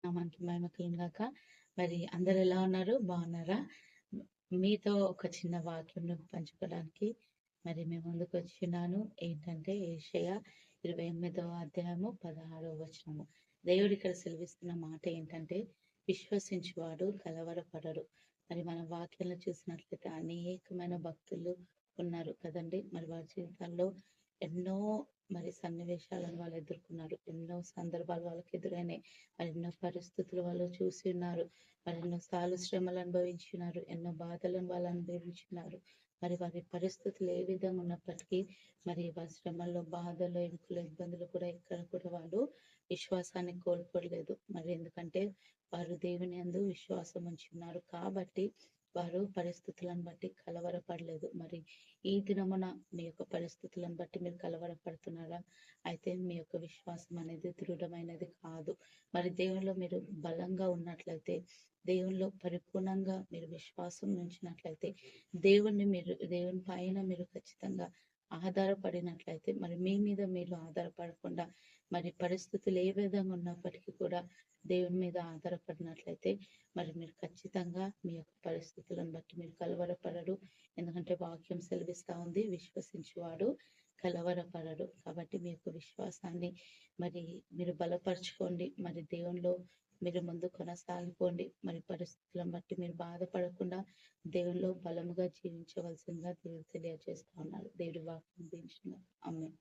నామానికి మహిమ కలుగునుగాక. మరి అందరూ ఎలా ఉన్నారు? బాగున్నారా? మీతో ఒక చిన్న వాక్యంను పంచుకోవడానికి మరి మీ ముందుకు వచ్చినాను. ఏంటంటే యెషయా 28వ అధ్యాయము 16వ వచనము. దేవుడు ఇక్కడ సెలవిస్తున్న మాట ఏంటంటే, విశ్వసించువాడు కలవరపడడు. మరి మన వాక్యంలో చూసినట్లయితే అనేకమైన భక్తులు ఉన్నారు కదండి. మరి వారి జీవితాల్లో ఎన్నో సన్నివేశాలను వాళ్ళు ఎదుర్కొన్నారు. ఎన్నో సందర్భాలు వాళ్ళకి ఎదురైనాయి. మరి ఎన్నో పరిస్థితులు వాళ్ళు చూసి ఉన్నారు. మరి ఎన్నోసార్లు శ్రమలు అనుభవించున్నారు. ఎన్నో బాధలను వాళ్ళు అనుభవించున్నారు. మరి వారి పరిస్థితులు ఏ విధంగా ఉన్నప్పటికీ మరి వారి శ్రమల్లో, బాధల్లో, ఇబ్బందులు కూడా ఎక్కడ కూడా వాళ్ళు విశ్వాసాన్ని కోల్పోలేదు. మరి ఎందుకంటే వారు దేవుని యందు విశ్వాసం ఉంచున్నారు కాబట్టి వారు పరిస్థితులను బట్టి కలవరపడలేదు. మరి ఈ దినమున మీ యొక్క పరిస్థితులను బట్టి మీరు కలవరపడుతున్నారా? అయితే మీ యొక్క విశ్వాసం అనేది దృఢమైనది కాదు. మరి దేవునిలో మీరు బలంగా ఉన్నట్లయితే, దేవునిలో పరిపూర్ణంగా మీరు విశ్వాసం ఉంచినట్లయితే, దేవుని పైన మీరు ఖచ్చితంగా ఆధారపడినట్లయితే, మరి మీ మీద మీరు ఆధారపడకుండా మరి పరిస్థితులు ఏ విధంగా ఉన్నప్పటికీ కూడా దేవుని మీద ఆధారపడినట్లయితే మరి మీరు ఖచ్చితంగా మీ యొక్క పరిస్థితులను బట్టి మీరు కలవరపడరు. ఎందుకంటే వాక్యం సెలవిస్తా ఉంది, విశ్వసించువాడు కలవరపడడు. కాబట్టి మీ యొక్క విశ్వాసాన్ని మరి మీరు బలపరచుకోండి. మరి దేవునిలో మీరు ముందు కొనసాగిపోండి. మరి పరిస్థితులను బట్టి మీరు బాధపడకుండా దేవునిలో బలముగా జీవించవలసిందిగా దేవుడు తెలియజేస్తా ఉన్నారు. దేవుడి వాక్యం దీవించును. ఆమేన్.